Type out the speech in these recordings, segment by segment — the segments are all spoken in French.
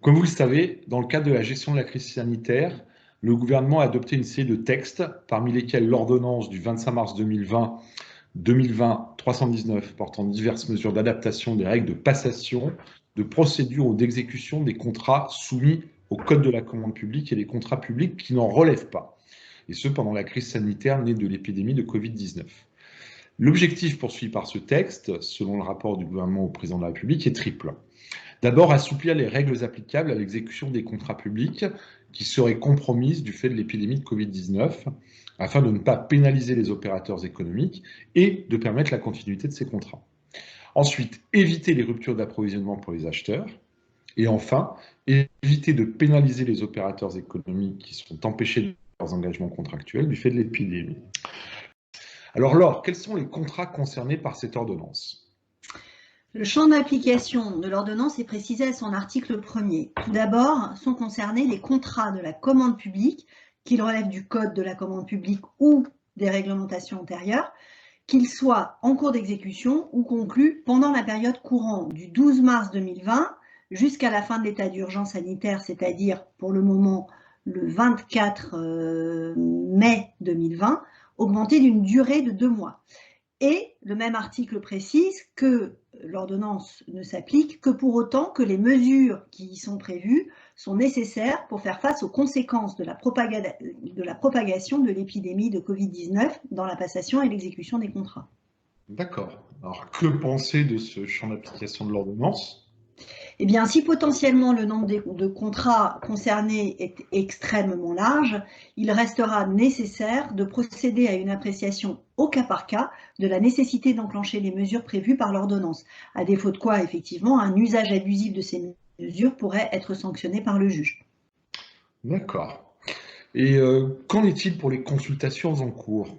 Comme vous le savez, dans le cadre de la gestion de la crise sanitaire, le gouvernement a adopté une série de textes, parmi lesquels l'ordonnance du 25 mars 2020 portant diverses mesures d'adaptation des règles de passation, de procédure ou d'exécution des contrats soumis au Code de la commande publique et des contrats publics qui n'en relèvent pas, et ce pendant la crise sanitaire née de l'épidémie de Covid-19. L'objectif poursuivi par ce texte, selon le rapport du gouvernement au président de la République, est triple. D'abord, assouplir les règles applicables à l'exécution des contrats publics qui seraient compromises du fait de l'épidémie de Covid-19, afin de ne pas pénaliser les opérateurs économiques et de permettre la continuité de ces contrats. Ensuite, éviter les ruptures d'approvisionnement pour les acheteurs. Et enfin, éviter de pénaliser les opérateurs économiques qui sont empêchés de leurs engagements contractuels du fait de l'épidémie. Alors Laure, quels sont les contrats concernés par cette ordonnance ? Le champ d'application de l'ordonnance est précisé à son article 1er. Tout d'abord, sont concernés les contrats de la commande publique, qu'ils relèvent du Code de la commande publique ou des réglementations antérieures, qu'ils soient en cours d'exécution ou conclus pendant la période courant du 12 mars 2020 jusqu'à la fin de l'état d'urgence sanitaire, c'est-à-dire pour le moment le 24 mai 2020, augmenté d'une durée de 2 mois. Et le même article précise que l'ordonnance ne s'applique que pour autant que les mesures qui y sont prévues sont nécessaires pour faire face aux conséquences de la propagation de l'épidémie de Covid-19 dans la passation et l'exécution des contrats. D'accord. Alors, que penser de ce champ d'application de l'ordonnance ? Eh bien, si potentiellement le nombre de contrats concernés est extrêmement large, il restera nécessaire de procéder à une appréciation au cas par cas de la nécessité d'enclencher les mesures prévues par l'ordonnance. À défaut de quoi, effectivement, un usage abusif de ces mesures pourrait être sanctionné par le juge. D'accord. Et qu'en est-il pour les consultations en cours ?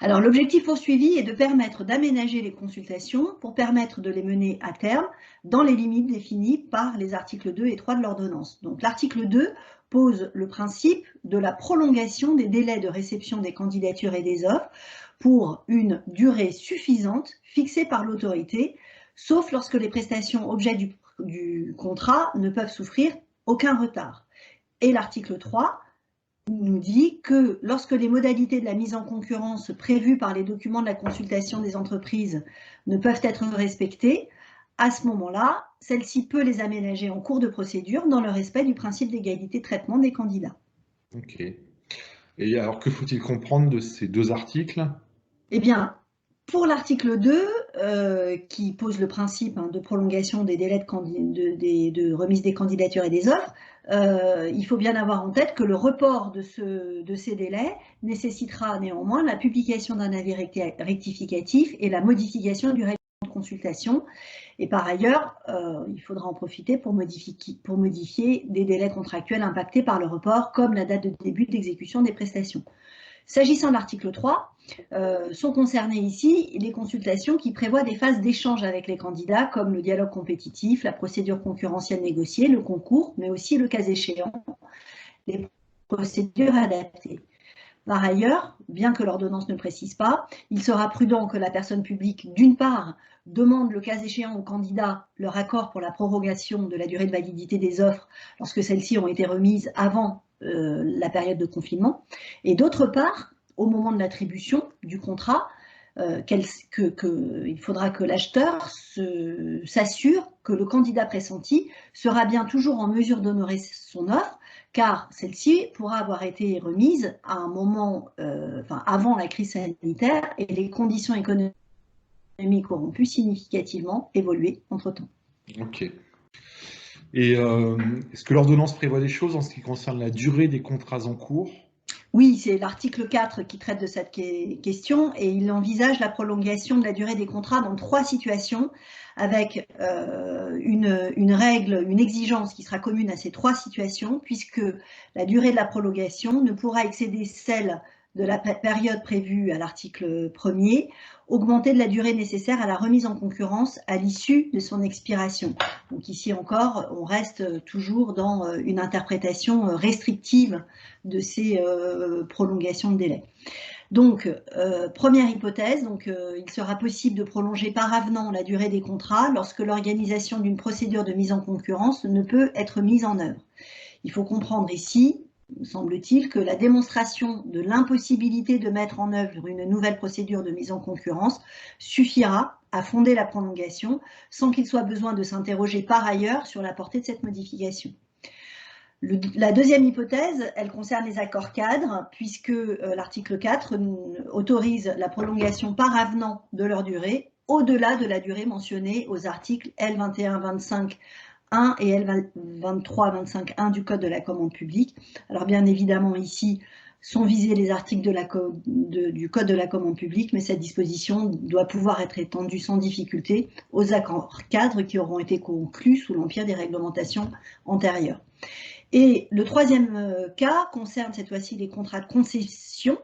Alors, l'objectif poursuivi est de permettre d'aménager les consultations pour permettre de les mener à terme dans les limites définies par les articles 2 et 3 de l'ordonnance. Donc, l'article 2 pose le principe de la prolongation des délais de réception des candidatures et des offres pour une durée suffisante fixée par l'autorité, sauf lorsque les prestations objet du contrat ne peuvent souffrir aucun retard. Et l'article 3 nous dit que lorsque les modalités de la mise en concurrence prévues par les documents de la consultation des entreprises ne peuvent être respectées, à ce moment-là, celle-ci peut les aménager en cours de procédure dans le respect du principe d'égalité de traitement des candidats. Ok. Et alors, que faut-il comprendre de ces deux articles ? Eh bien, pour l'article 2, qui pose le principe de prolongation des délais de remise des candidatures et des offres, il faut bien avoir en tête que le report de ces délais nécessitera néanmoins la publication d'un avis rectificatif et la modification du règlement de consultation. Et par ailleurs, il faudra en profiter pour modifier des délais contractuels impactés par le report, comme la date de début d'exécution des prestations. S'agissant de l'article 3, sont concernées ici les consultations qui prévoient des phases d'échange avec les candidats, comme le dialogue compétitif, la procédure concurrentielle négociée, le concours, mais aussi, le cas échéant, les procédures adaptées. Par ailleurs, bien que l'ordonnance ne le précise pas, il sera prudent que la personne publique, d'une part, demande le cas échéant aux candidats leur accord pour la prorogation de la durée de validité des offres lorsque celles-ci ont été remises avant la période de confinement, et d'autre part, au moment de l'attribution du contrat, il faudra que l'acheteur s'assure que le candidat pressenti sera bien toujours en mesure d'honorer son offre, car celle-ci pourra avoir été remise à un moment, avant la crise sanitaire, et les conditions économiques auront pu significativement évoluer entre-temps. Ok. Et est-ce que l'ordonnance prévoit des choses en ce qui concerne la durée des contrats en cours ? Oui, c'est l'article 4 qui traite de cette question, et il envisage la prolongation de la durée des contrats dans 3 situations, avec une règle, une exigence qui sera commune à ces 3 situations, puisque la durée de la prolongation ne pourra excéder celle de la période prévue à l'article 1er, augmentée de la durée nécessaire à la remise en concurrence à l'issue de son expiration. Donc ici encore, on reste toujours dans une interprétation restrictive de ces prolongations de délai. Donc, première hypothèse, il sera possible de prolonger par avenant la durée des contrats lorsque l'organisation d'une procédure de mise en concurrence ne peut être mise en œuvre. Il faut comprendre ici, semble-t-il, que la démonstration de l'impossibilité de mettre en œuvre une nouvelle procédure de mise en concurrence suffira à fonder la prolongation sans qu'il soit besoin de s'interroger par ailleurs sur la portée de cette modification. La deuxième hypothèse, elle concerne les accords cadres, puisque l'article 4 autorise la prolongation par avenant de leur durée, au-delà de la durée mentionnée aux articles L2125 1 et L2325-1 du Code de la commande publique. Alors bien évidemment ici sont visés les articles du Code de la commande publique, mais cette disposition doit pouvoir être étendue sans difficulté aux accords cadres qui auront été conclus sous l'empire des réglementations antérieures. Et le troisième cas concerne cette fois-ci les contrats de concession,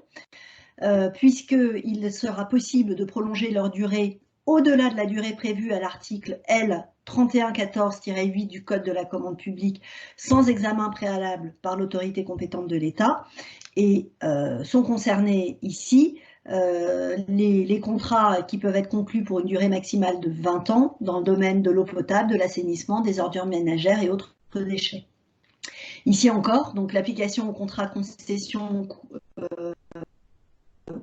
puisqu'il sera possible de prolonger leur durée au-delà de la durée prévue à l'article L 3114-8 du Code de la commande publique sans examen préalable par l'autorité compétente de l'État. Et sont concernés ici les contrats qui peuvent être conclus pour une durée maximale de 20 ans dans le domaine de l'eau potable, de l'assainissement, des ordures ménagères et autres déchets. Ici encore, donc l'application au contrat de concession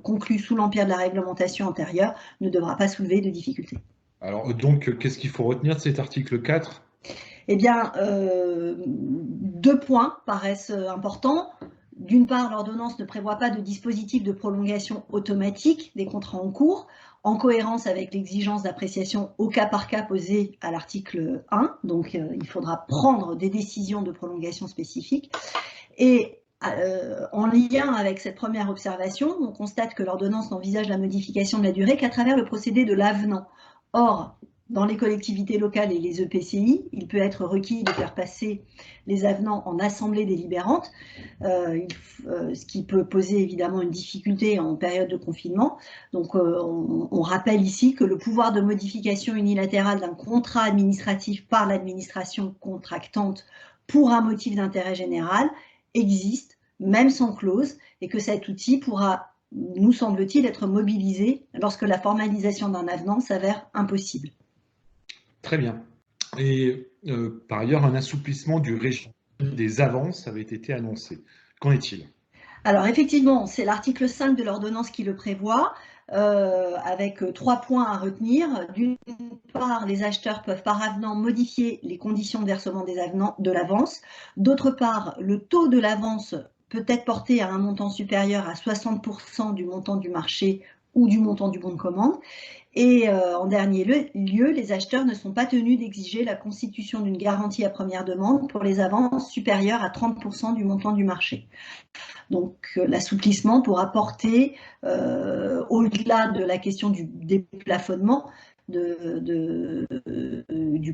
conclu sous l'empire de la réglementation antérieure ne devra pas soulever de difficultés. Alors donc, qu'est-ce qu'il faut retenir de cet article 4 ? Eh bien, deux points paraissent importants. D'une part, l'ordonnance ne prévoit pas de dispositif de prolongation automatique des contrats en cours, en cohérence avec l'exigence d'appréciation au cas par cas posée à l'article 1. Donc, il faudra prendre des décisions de prolongation spécifiques. Et en lien avec cette première observation, on constate que l'ordonnance n'envisage la modification de la durée qu'à travers le procédé de l'avenant. Or, dans les collectivités locales et les EPCI, il peut être requis de faire passer les avenants en assemblée délibérante, ce qui peut poser évidemment une difficulté en période de confinement. Donc, on rappelle ici que le pouvoir de modification unilatérale d'un contrat administratif par l'administration contractante pour un motif d'intérêt général existe, même sans clause, et que cet outil pourra, nous semble-t-il, être mobilisé lorsque la formalisation d'un avenant s'avère impossible. Très bien. Et par ailleurs, un assouplissement du régime des avances avait été annoncé. Qu'en est-il ? Alors effectivement, c'est l'article 5 de l'ordonnance qui le prévoit, avec 3 points à retenir. D'une part, les acheteurs peuvent par avenant modifier les conditions de versement de l'avance. D'autre part, le taux de l'avance peut être porté à un montant supérieur à 60% du montant du marché ou du montant du bon de commande. Et en dernier lieu, les acheteurs ne sont pas tenus d'exiger la constitution d'une garantie à première demande pour les avances supérieures à 30% du montant du marché. Donc l'assouplissement pourra porter, au-delà de la question du déplafonnement, du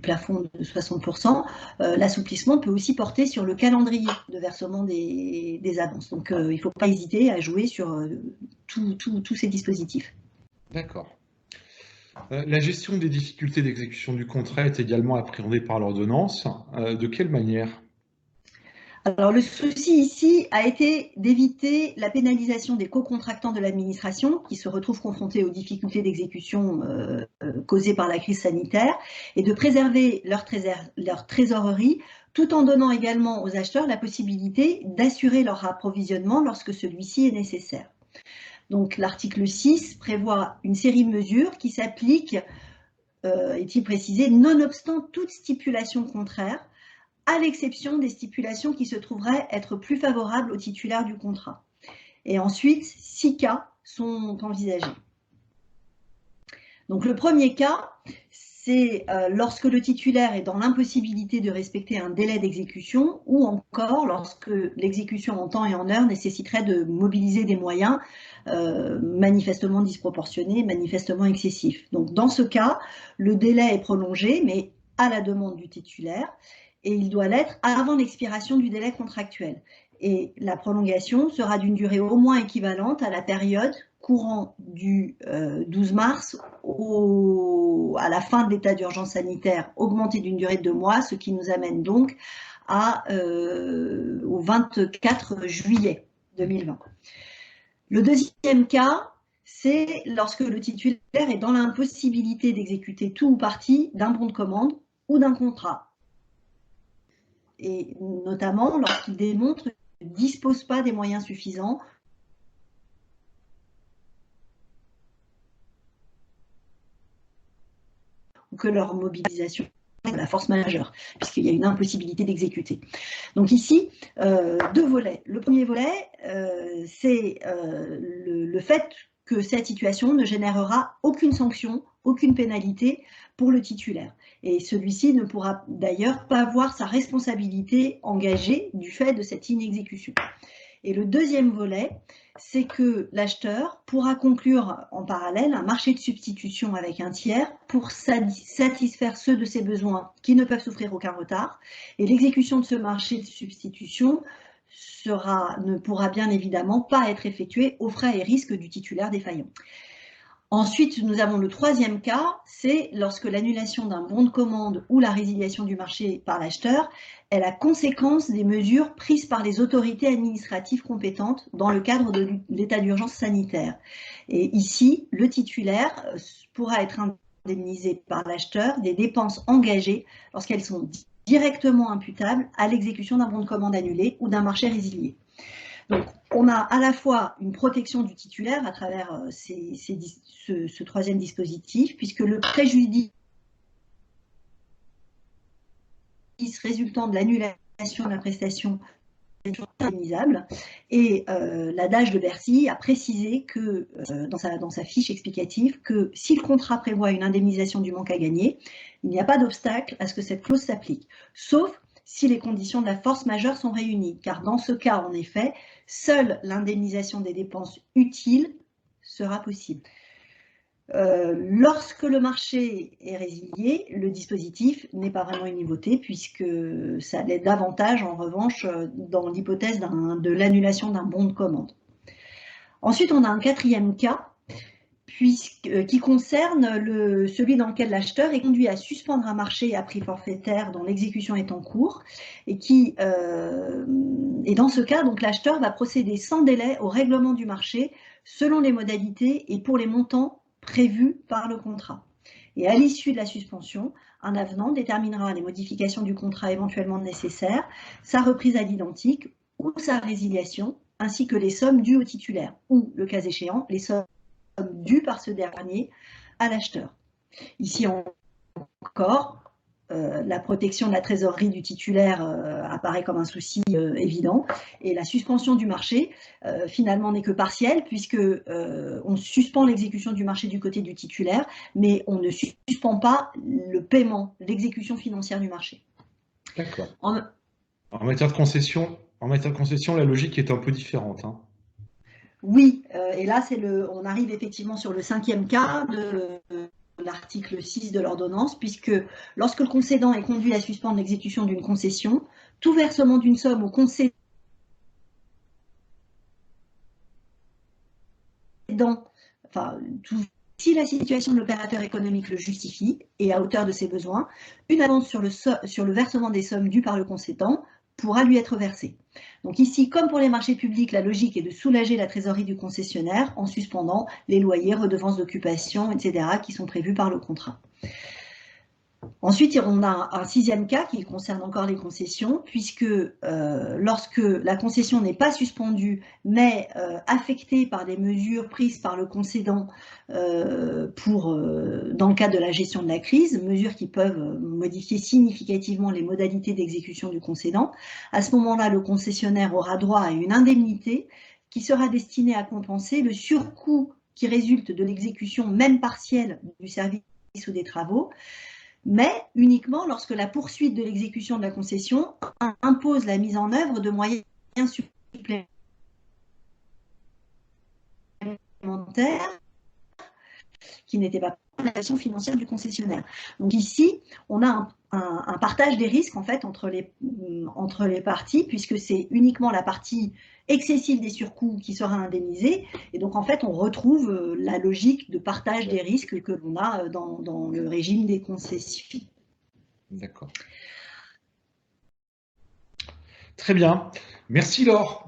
plafond de 60%, l'assouplissement peut aussi porter sur le calendrier de versement des avances. Donc il ne faut pas hésiter à jouer sur tous ces dispositifs. D'accord. La gestion des difficultés d'exécution du contrat est également appréhendée par l'ordonnance. De quelle manière ? Alors le souci ici a été d'éviter la pénalisation des co-contractants de l'administration qui se retrouvent confrontés aux difficultés d'exécution causées par la crise sanitaire et de préserver leur trésorerie tout en donnant également aux acheteurs la possibilité d'assurer leur approvisionnement lorsque celui-ci est nécessaire. Donc l'article 6 prévoit une série de mesures qui s'appliquent, est-il précisé, nonobstant toute stipulation contraire, à l'exception des stipulations qui se trouveraient être plus favorables au titulaire du contrat. Et ensuite, 6 cas sont envisagés. Donc le premier cas, c'est lorsque le titulaire est dans l'impossibilité de respecter un délai d'exécution ou encore lorsque l'exécution en temps et en heure nécessiterait de mobiliser des moyens manifestement disproportionnés, manifestement excessifs. Donc dans ce cas, le délai est prolongé, mais à la demande du titulaire, et il doit l'être avant l'expiration du délai contractuel. Et la prolongation sera d'une durée au moins équivalente à la période courant du 12 mars à la fin de l'état d'urgence sanitaire augmenté d'une durée de 2 mois, ce qui nous amène donc au 24 juillet 2020. Le deuxième cas, c'est lorsque le titulaire est dans l'impossibilité d'exécuter tout ou partie d'un bon de commande ou d'un contrat. Et notamment lorsqu'il démontre qu'il ne dispose pas des moyens suffisants ou que leur mobilisation est la force majeure, puisqu'il y a une impossibilité d'exécuter. Donc ici, deux volets. Le premier volet, c'est le fait que cette situation ne générera aucune sanction, aucune pénalité pour le titulaire. Et celui-ci ne pourra d'ailleurs pas voir sa responsabilité engagée du fait de cette inexécution. Et le deuxième volet, c'est que l'acheteur pourra conclure en parallèle un marché de substitution avec un tiers pour satisfaire ceux de ses besoins qui ne peuvent souffrir aucun retard. Et l'exécution de ce marché de substitution ne pourra bien évidemment pas être effectuée aux frais et risques du titulaire défaillant. Ensuite, nous avons le troisième cas, c'est lorsque l'annulation d'un bon de commande ou la résiliation du marché par l'acheteur est la conséquence des mesures prises par les autorités administratives compétentes dans le cadre de l'état d'urgence sanitaire. Et ici, le titulaire pourra être indemnisé par l'acheteur des dépenses engagées lorsqu'elles sont directement imputables à l'exécution d'un bon de commande annulé ou d'un marché résilié. Donc, on a à la fois une protection du titulaire à travers ce troisième dispositif, puisque le préjudice résultant de l'annulation de la prestation est indemnisable. Et l'adage de Bercy a précisé que, dans sa fiche explicative, que si le contrat prévoit une indemnisation du manque à gagner, il n'y a pas d'obstacle à ce que cette clause s'applique, sauf si les conditions de la force majeure sont réunies, car dans ce cas, en effet, seule l'indemnisation des dépenses utiles sera possible. Lorsque le marché est résilié, le dispositif n'est pas vraiment une nouveauté puisque ça l'est davantage en revanche dans l'hypothèse de l'annulation d'un bon de commande. Ensuite, on a un quatrième cas qui concerne celui dans lequel l'acheteur est conduit à suspendre un marché à prix forfaitaire dont l'exécution est en cours et dans ce cas, donc l'acheteur va procéder sans délai au règlement du marché selon les modalités et pour les montants prévus par le contrat. Et à l'issue de la suspension, un avenant déterminera les modifications du contrat éventuellement nécessaires, sa reprise à l'identique ou sa résiliation, ainsi que les sommes dues au titulaire ou, le cas échéant, les sommes dues par ce dernier à l'acheteur. Ici encore, la protection de la trésorerie du titulaire apparaît comme un souci évident et la suspension du marché finalement n'est que partielle puisque on suspend l'exécution du marché du côté du titulaire mais on ne suspend pas le paiement, l'exécution financière du marché. D'accord. En matière de concession, la logique est un peu différente. Hein. Oui, et là on arrive effectivement sur le cinquième cas de l'article 6 de l'ordonnance, puisque lorsque le concédant est conduit à suspendre l'exécution d'une concession, tout versement d'une somme au concédant, si la situation de l'opérateur économique le justifie et à hauteur de ses besoins, une avance sur le versement des sommes dues par le concédant pourra lui être versée. Donc ici, comme pour les marchés publics, la logique est de soulager la trésorerie du concessionnaire en suspendant les loyers, redevances d'occupation, etc., qui sont prévus par le contrat. Ensuite, on a un sixième cas qui concerne encore les concessions, puisque lorsque la concession n'est pas suspendue, mais affectée par des mesures prises par le concédant dans le cadre de la gestion de la crise, mesures qui peuvent modifier significativement les modalités d'exécution du concédant, à ce moment-là, le concessionnaire aura droit à une indemnité qui sera destinée à compenser le surcoût qui résulte de l'exécution, même partielle, du service ou des travaux, mais uniquement lorsque la poursuite de l'exécution de la concession impose la mise en œuvre de moyens supplémentaires qui n'étaient pas la gestion financière du concessionnaire. Donc ici, on a un partage des risques en fait entre les parties, puisque c'est uniquement la partie excessive des surcoûts qui sera indemnisée. Et donc en fait, on retrouve la logique de partage des risques que l'on a dans le régime des concessions. D'accord. Très bien. Merci Laure.